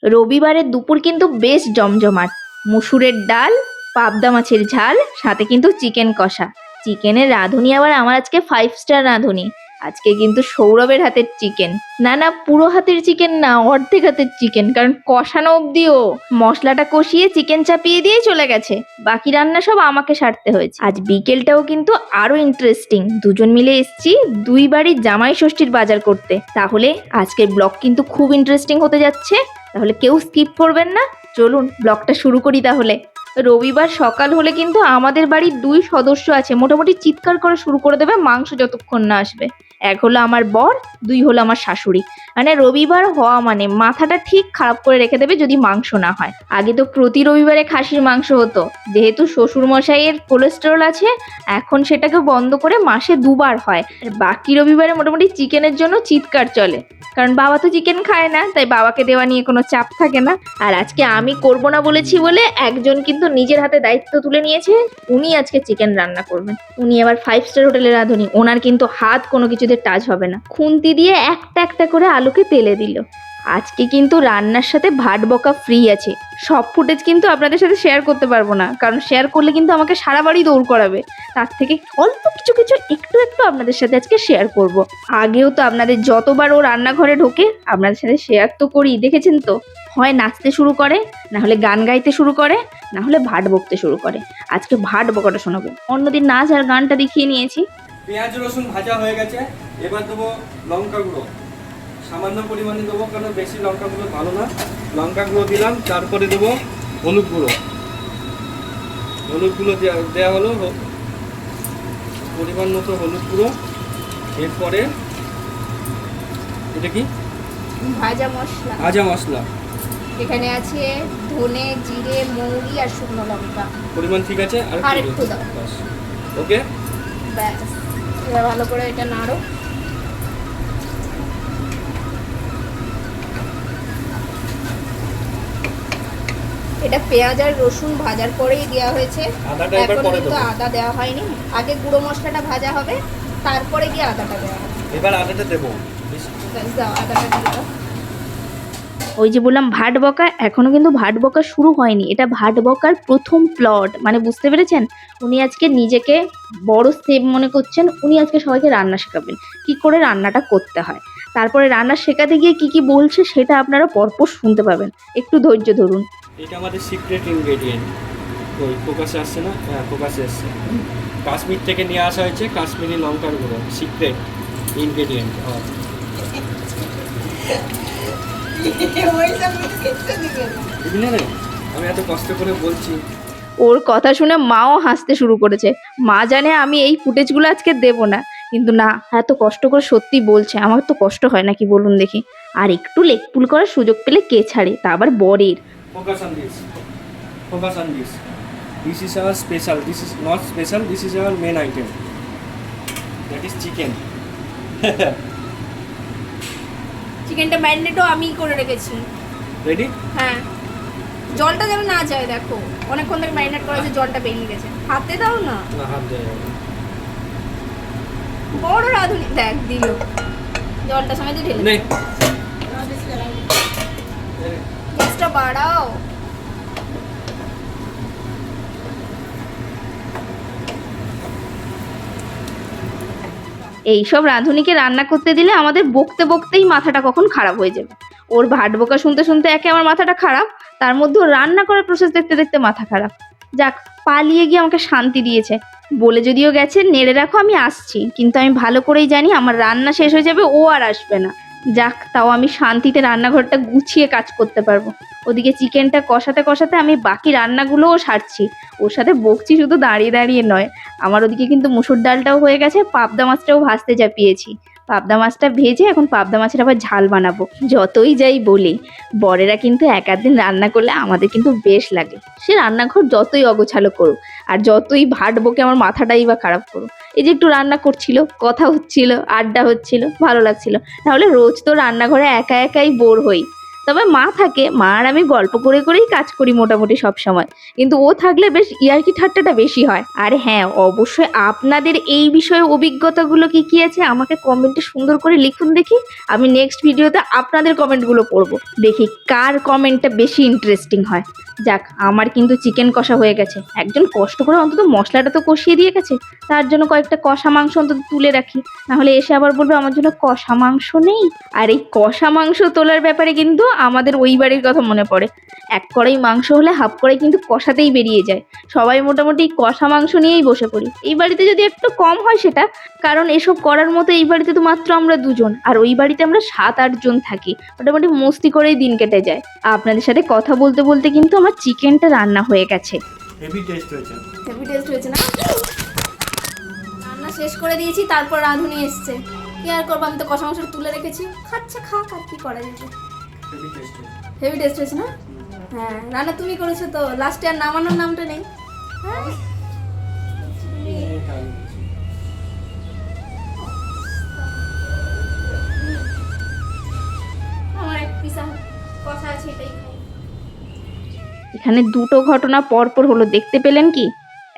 রবিবারের দুপুর কিন্তু বেশ জমজমাট। মুসুরের ডাল, পাবদা মাছের ঝাল, সাথে কিন্তু চিকেন কষা। চিকেনের রাঁধুনি আবার আমার আজকে 5 স্টার রাঁধুনি। আজকে কিন্তু সৌরভের হাতের চিকেন। না না, পুরো হাতের চিকেন না, অর্ধেক হাতের চিকেন, কারণ কষানো অব্দিও মশলাটা কষিয়ে চিকেন চাপিয়ে দিয়ে চলে গেছে। বাকি রান্না সব আমাকে সারতে হয়েছে। আজ বিকেলটাও কিন্তু আরো ইন্টারেস্টিং। দুজন মিলে এসছি দুই বাড়ির জামাই ষষ্ঠীর বাজার করতে। তাহলে আজকের ব্লগ কিন্তু খুব ইন্টারেস্টিং হতে যাচ্ছে। তাহলে কেউ স্কিপ করবেন না, চলুন ব্লগটা শুরু করি তাহলে। রবিবার সকাল হলে কিন্তু আমাদের বাড়ির 2 সদস্য আছে, মোটামুটি চিৎকার করা শুরু করে দেবে মাংস যতক্ষণ না আসবে। 1 হলো আমার বর, 2 হলো আমার শাশুড়ি। মানে রবিবার হওয়া মানে মাথাটা ঠিক খারাপ করে রেখে দেবে যদি মাংস না হয়। আগে তো প্রতি রবিবারে খাসির মাংস হতো, যেহেতু শ্বশুর মশাইয়ের কোলেস্টেরল আছে এখন সেটাকে বন্ধ করে মাসে 2 বার হয়। আর বাকি রবিবারে মোটামুটি চিকেনের জন্য চিৎকার চলে, কারণ বাবা তো চিকেন খায় না, তাই বাবাকে দেওয়া নিয়ে কোনো চাপ থাকে না। আর আজকে আমি করব না বলেছি বলে একজন কিন্তু নিজের হাতে দায়িত্ব তুলে নিয়েছে, উনি আজকে চিকেন রান্না করবেন। উনি আবার 5 স্টার হোটেলের রাঁধুনি, ওনার কিন্তু হাত কোনো কিছুতে টাচ হবে না। খুন্তি দিয়ে একটা একটা করে আলুকে তেলে দিল। আজকে কিন্তু রান্নার সাথে ভাট বকা ফ্রি আছে। সব ফুটেজ কিন্তু আপনাদের সাথে শেয়ার করতে পারবো না, কারণ শেয়ার করলে কিন্তু আমাকে সারা বাড়ি দৌড় করাবে। তার থেকে অল্প কিছু কিছু একটু একটু আপনাদের সাথে আজকে শেয়ার করব। আগেও তো আপনাদের যতবার ও রান্নাঘরে ঢোকে আপনাদের সাথে শেয়ার তো করি, দেখেছেন তো। হয় নাচতে শুরু করে, না হলে গান গাইতে শুরু করে, না হলে ভাট বকতে শুরু করে। আজকে ভাট বকাটা শোনাবো, অন্যদিন নাচ আর গানটা দেখিয়ে নিয়েছি। পেঁয়াজ রসুন ভাজা হয়ে গেছে, এবার দেবো লঙ্কা গুঁড়ো। সামান্য পরিমাণে দেবো, কারণ বেশি লঙ্কা গুঁড়ো ভালো না। লঙ্কা গুঁড়ো দিলাম, তারপরে দেবো হলুদ গুঁড়ো। হলুদ গুঁড়ো দেওয়া হলো, পরিমাণ মতো হলুদ গুঁড়ো। এরপরে এটা কি? ভাজা মশলা। ভাজা মশলা এখানে আছে ধনে, জিরে, মৌরি আর শুকনো লঙ্কা। পরিমাণ ঠিক আছে, আর একটু দাও। ওকে, ব্যাস। এবার ভালো করে এটা নাড়ো। এটা পেঁয়াজ আর রসুন ভাজার পরেই দেওয়া হয়েছে, এখন কিন্তু আদা দেওয়া হয়নি। আগে গুঁড়ো মশলাটা ভাজা হবে, তারপরে গিয়ে আদাটা দেওয়া হবে। এবার আদাটা দেবো। দাও, আদাটা দিয়ে দাও। ওই যে বললাম ভাট বকা, এখনো কিন্তু ভাট বকা শুরু হয়নি। এটা ভাট বকার প্রথম প্লট, মানে বুঝতে পেরেছেন। উনি আজকে নিজেকে বড় স্টেপ মনে করছেন, উনি আজকে সবাইকে রান্না শেখাবেন, কি করে রান্নাটা করতে হয়। তারপরে রান্না শেখাতে গিয়ে কি কি বলছে সেটা আপনারা পরপর শুনতে পাবেন, একটু ধৈর্য ধরুন। এটা আমাদের সিক্রেট ইনগ্রেডিয়েন্ট। ওই ফোকাসে আসছে না? হ্যাঁ, ফোকাসে আসছে। কাশ্মীর থেকে নিয়ে আসা হয়েছে কাশ্মীরি লঙ্কার গুঁড়ো, সিক্রেট ইনগ্রেডিয়েন্ট। আমি এত কষ্ট করে বলছি। ওর কথা শুনে মাও হাসতে শুরু করেছে। মা জানে আমি এই ফুটেজগুলো আজকে দেব না, কিন্তু না, এত কষ্ট করে সত্যি বলছে। আমার তো কষ্ট হয় নাকি বলুন দেখি। আর একটু লেকপুল করার সুযোগ পেলে কে ছাড়ে, তা আবার বরের। Focus on this. Focus on this. This is our special. This is not special. This is our main item. That is chicken. চিকেনটা ম্যারিনেটও আমি করে রেখেছি। Ready? হ্যাঁ, জলটা যেন না যায়। দেখো অনেকক্ষণ ধরে ম্যারিনেট করা হয়েছে, জলটা বেরিয়ে গেছে। হাতে দাও না, না, হাত দেয়। বড় রাঁধুনি দেখ দিল। জলটা সময় দিয়ে ঢেলে নেই। গ্যাসটা বাড়াও। এইসব রাঁধুনিকে রান্না করতে দিলে আমাদের বকতে বকতেই মাথাটা কখন খারাপ হয়ে যাবে। ওর ভাট বকা শুনতে শুনতে একে আমার মাথাটা খারাপ, তার মধ্যে ওর রান্না করার প্রসেস দেখতে দেখতে মাথা খারাপ। যাক, পালিয়ে গিয়ে আমাকে শান্তি দিয়েছে। বলে যদিও গেছে নেড়ে রাখো আমি আসছি, কিন্তু আমি ভালো করেই জানি আমার রান্না শেষ হয়ে যাবে, ও আর আসবে না। যাক, তাও আমি শান্তিতে রান্নাঘরটা গুছিয়ে কাজ করতে পারবো। ওদিকে চিকেনটা কষাতে কষাতে আমি বাকি রান্নাগুলোও সারছি, ওর সাথে বকছি শুধু দাঁড়িয়ে দাঁড়িয়ে নয়। আমার ওদিকে কিন্তু মুসুর ডালটাও হয়ে গেছে, পাবদা মাছটাও ভাজতে চাপিয়েছি। পাবদা মাছটা ভেজে এখন পাবদা মাছের আবার ঝাল বানাবো। যতই যাই বলি, বরেরা কিন্তু এক দিন রান্না করলে আমাদের কিন্তু বেশ লাগে। সে রান্নাঘর যতই অগোছালো করুক আর যতই ভাট বকে আমার মাথাটাই বা খারাপ করুক, এই যে একটু রান্না করছিল, কথা হচ্ছিল, আড্ডা হচ্ছিল, ভালো লাগছিল। তাহলে রোজ তো রান্নাঘরে একা একাই বোর হই, তবে মা থাকে, মা আর আমি গল্প করে করেই কাজ করি মোটামুটি সব সময়, কিন্তু ও থাকলে বেশ ইয়ার্কি ঠাট্টাটা বেশি হয়। আর হ্যাঁ, অবশ্যই আপনাদের এই বিষয়ে অভিজ্ঞতাগুলো কি কি আছে আমাকে কমেন্টে সুন্দর করে লিখুন দেখি। আমি নেক্সট ভিডিওতে আপনাদের কমেন্টগুলো পড়বো, দেখি কার কমেন্টটা বেশি ইন্টারেস্টিং হয়। যাক, আমার কিন্তু চিকেন কষা হয়ে গেছে। একজন কষ্ট করে অন্তত মশলাটা তো কষিয়ে দিয়ে গেছে, তার জন্য কয়েকটা কষা মাংস অন্তত তুলে রাখি, নাহলে এসে আবার বলবে আমার জন্য কষা মাংস নেই। আর এই কষা মাংস তোলার ব্যাপারে কিন্তু আমাদের ওই বাড়ির কথা মনে পড়ে। এক কড়াই মাংস হলে হাফ কড়াই কিন্তু কষাতেই বেরিয়ে যায়। সবাই মোটামুটি কষা মাংস নিয়েই বসে পড়ি। এই বাড়িতে যদি একটু কম হয় সেটা, কারণ এসব করার মতো এই বাড়িতে তো মাত্র আমরা দুজন, আর ওই বাড়িতে আমরা 7-8 জন থাকি। মোটামুটি মস্তি করেই দিন কেটে যায়। আপনাদের সাথে কথা বলতে বলতে কিন্তু আমার চিকেনটা রান্না হয়ে গেছে। হেভি টেস্ট হয়েছে। হেভি টেস্ট হয়েছে না? রান্না শেষ করে দিয়েছি, তারপর রাঁধুনি এসছে। কি আর করবো, আমি তো কষা মাংস তুলে রেখেছি, খাচ্ছে খাক, আর কি করা যেত। হেভি টেস্ট হয়েছে। হেভি টেস্ট হয়েছে না? হ্যাঁ, রান্না তুমি করেছো তো, লাস্টে আর নামানোর নামটা নেই। হ্যাঁ, আমার এক পিসা কষা আছে, এটাই খাই। এখানে দুটো ঘটনা পরপর হলো, দেখতে পেলেন কি?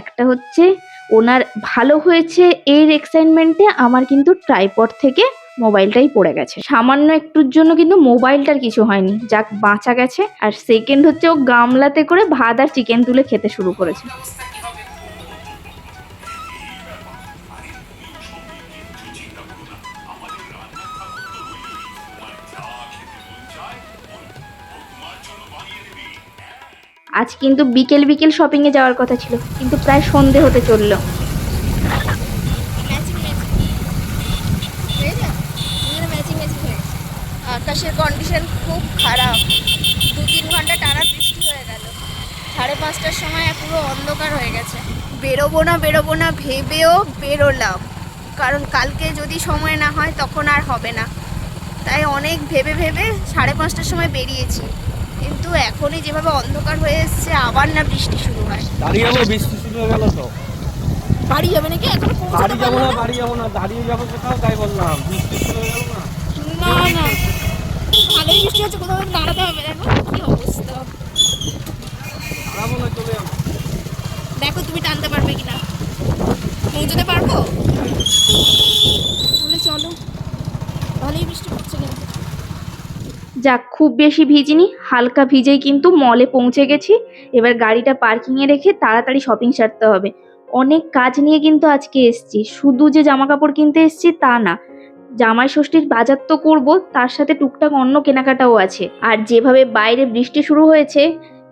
একটা হচ্ছে ওনার ভালো হয়েছে এর এক্সাইটমেন্টে আমার কিন্তু ট্রাইপড থেকে মোবাইলটাই পড়ে গেছে। সামান্য একটুর জন্য কিন্তু মোবাইলটার কিছু হয়নি, যাক বাঁচা গেছে। আর সেকেন্ড হচ্ছে ও গামলাতে করে ভাত আর চিকেন তুলে খেতে শুরু করেছে। আজ কিন্তু বিকেল বিকেল শপিংয়ে যাওয়ার কথা ছিল, কিন্তু প্রায় সন্ধে হতে চললো। আকাশের কন্ডিশন খুব খারাপ, 2-3 ঘন্টা টানা বৃষ্টি হয়ে গেল। 5:30টার সময় পুরো অন্ধকার হয়ে গেছে। বেরোবো না ভেবেও বেরোলাম, কারণ কালকে যদি সময় না হয় তখন আর হবে না। তাই অনেক ভেবে 5:30টার সময় বেরিয়েছি, কিন্তু এখনই যেভাবে অন্ধকার হয়ে এসছে আবার না বৃষ্টি শুরু হয়। দাঁড়িয়ে যাবো, বৃষ্টি শুরু হয়ে গেল তো। বাড়ি যাবে নাকি? এখন বাড়ি যাবো না, দাঁড়িয়ে যাবো কোথাও, তাই বললাম। বৃষ্টি শুরু হয়ে গেল না? না, ভালোই বৃষ্টি হচ্ছে, কোথাও দাঁড়াতে হবে। দেখো কি অবস্থা, দাঁড়াবো না, চলে যাবো। দেখো তুমি টানতে পারবে কিনা, পৌঁছতে পারবো? তাহলে চলো, ভালোই বৃষ্টি পড়ছে কিন্তু। যাক, খুব বেশি ভিজিনি, হালকা ভিজেই কিন্তু মলে পৌঁছে গেছি। এবার গাড়িটা পার্কিংয়ে রেখে তাড়াতাড়ি শপিং সারতে হবে। অনেক কাজ নিয়ে কিন্তু আজকে এসছি, শুধু যে জামা কাপড় কিনতে এসছি তা না, জামাই ষষ্ঠীর বাজার তো করবো, তার সাথে টুকটাক অন্য কেনাকাটাও আছে। আর যেভাবে বাইরে বৃষ্টি শুরু হয়েছে,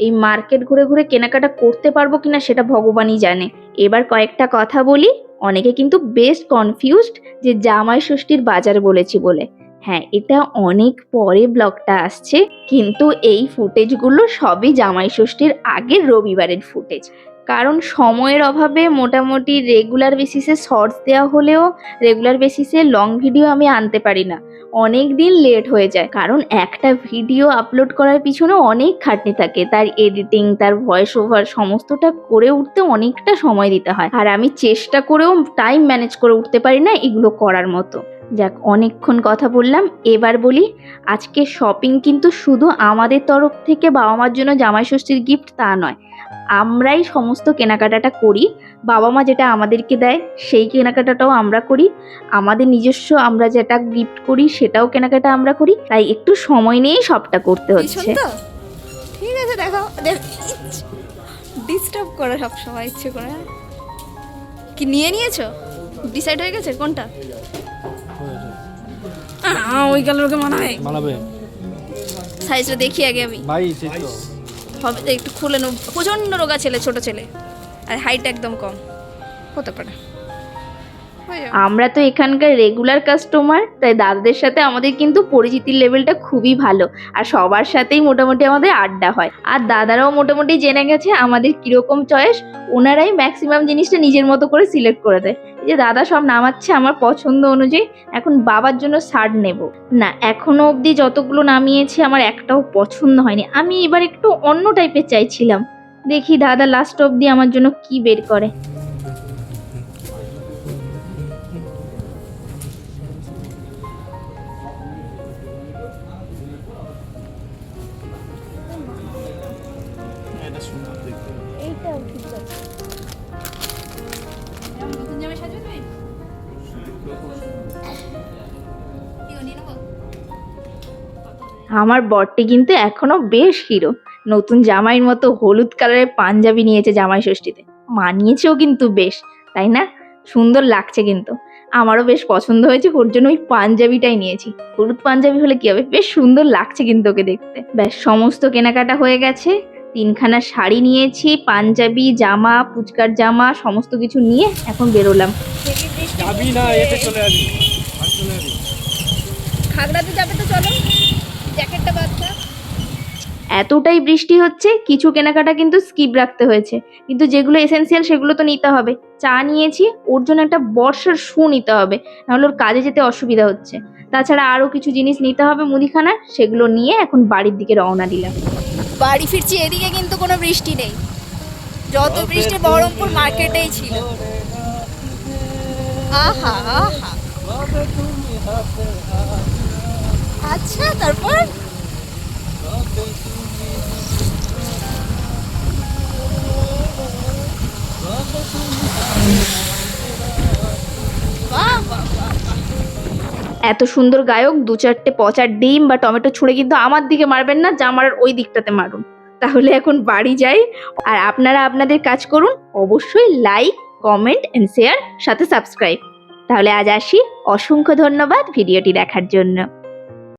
এই মার্কেট ঘুরে ঘুরে কেনাকাটা করতে পারবো কিনা সেটা ভগবানই জানে। এবার কয়েকটা কথা বলি, অনেকে কিন্তু বেশ কনফিউজড যে জামাই ষষ্ঠীর বাজার বলেছি বলে। হ্যাঁ, এটা অনেক পরে ব্লগটা আসছে, কিন্তু এই ফুটেজগুলো সবই জামাই ষষ্ঠীর আগের রবিবারের ফুটেজ। কারণ সময়ের অভাবে মোটামুটি রেগুলার বেসিসে শর্টস দেওয়া হলেও রেগুলার বেসিসে লং ভিডিও আমি আনতে পারি না, অনেক দিন লেট হয়ে যায়। কারণ একটা ভিডিও আপলোড করার পিছনে অনেক খাটনি থাকে, তার এডিটিং, তার ভয়েস ওভার সমস্তটা করে উঠতে অনেকটা সময় দিতে হয়, আর আমি চেষ্টা করেও টাইম ম্যানেজ করে উঠতে পারি না এগুলো করার মতো। যাক, অনেকক্ষণ কথা বললাম, এবার বলি আজকে শপিং কিন্তু শুধু আমাদের তরফ থেকে বাবা মার জন্য জামাই ষষ্ঠীর গিফট তা নয়, আমরাই সমস্ত কেনাকাটাটা করি। বাবা মা যেটা আমাদেরকে দেয় সেই কেনাকাটাটাও আমরা করি, আমাদের নিজস্ব আমরা যেটা গিফট করি সেটাও কেনাকাটা আমরা করি, তাই একটু সময় নিয়েই সবটা করতে হচ্ছে। ঠিক আছে, দেখো ডিস্টার্ব করে সব সময় ইচ্ছে করে। কি নিয়ে নিয়েছো? ডিসাইড হয়ে গেছে কোনটা? ওই কালারকে মানাবে। সাইজটা দেখি আগে আমি। ভাই সেই তো হবে তো, একটু খুলে নেব। প্রচন্ড রোগা ছেলে, ছোট ছেলে, আর হাইট একদম কম, হতে পারে। আমরা তো এখানকার রেগুলার কাস্টমার, তাই দাদাদের সাথে আমাদের কিন্তু পরিচিতির লেভেলটা খুবই ভালো, আর সবার সাথেই মোটামুটি আমাদের আড্ডা হয়। আর দাদারাও মোটামুটি জেনে গেছে আমাদের কিরকম চয়েস, ওনারাই ম্যাক্সিমাম জিনিসটা নিজের মতো করে সিলেক্ট করে দেয়। এই যে দাদা সব নামাচ্ছে আমার পছন্দ অনুযায়ী। এখন বাবার জন্য শার্ট নেব না, এখনো অবধি যতগুলো নামিয়েছি আমার একটাও পছন্দ হয়নি। আমি এবার একটু অন্য টাইপের চাইছিলাম, দেখি দাদা লাস্ট অবধি আমার জন্য কি বের করে। সুন্দর দেখতে। এইটাও ঠিক আছে। নতুন জামাই সাজবে তুমি? আমার বরটি কিন্তু এখনো বেশ হিরো। নতুন জামাইয়ের মতো হলুদ কালারের পাঞ্জাবি নিয়েছে জামাই ষষ্ঠীতে, মানিয়েছেও কিন্তু বেশ, তাই না? সুন্দর লাগছে কিন্তু, আমারও বেশ পছন্দ হয়েছে, ওর জন্য ওই পাঞ্জাবিটাই নিয়েছি। হলুদ পাঞ্জাবি হলে কি হবে, বেশ সুন্দর লাগছে কিন্তু ওকে দেখতে। ব্যাস সমস্ত কেনাকাটা হয়ে গেছে, 3খানা শাড়ি নিয়েছি, পাঞ্জাবি, জামা, পুচকার জামা, সমস্ত কিছু নিয়ে এখন বেরোলাম। হেভি বৃষ্টি যাবি না, হচ্ছে। এতে চলে আসবি, আর চলে আসবি। খাগড়াতে যাবে তো চলো, জ্যাকেটটা বাচ্চা। এতটাই বৃষ্টি হচ্ছে, কিছু কেনাকাটা কিন্তু স্কিপ রাখতে হয়েছে, কিন্তু যেগুলো এসেনশিয়াল সেগুলো তো নিতে হবে। চা নিয়েছি, ওর জন্য একটা বর্ষার শু নিতে হবে, নাহলে ওর কাজে যেতে অসুবিধা হচ্ছে। তাছাড়া আরও কিছু জিনিস নিতে হবে মুদিখানার, সেগুলো নিয়ে এখন বাড়ির দিকে রওনা দিলাম। বাড়ি ফিরছি, এদিকে কিন্তু কোনো বৃষ্টি নেই। যত বৃষ্টি বহরমপুর মার্কেটেই ছিল। আহা আহা। আচ্ছা, তারপর বাহ বাহ বাহ। এত সুন্দর গায়ক, 2-4টে পচা ডিম বা টমেটো ছুঁড়ে কিন্তু আমার দিকে মারবেন না, যা মারার ওই দিকটাতে মারুন। তাহলে এখন বাড়ি যাই, আর আপনারা আপনাদের কাজ করুন, অবশ্যই লাইক, কমেন্ট এন্ড শেয়ার, সাথে সাবস্ক্রাইব। তাহলে আজ আসি, অসংখ্য ধন্যবাদ ভিডিওটি দেখার জন্য।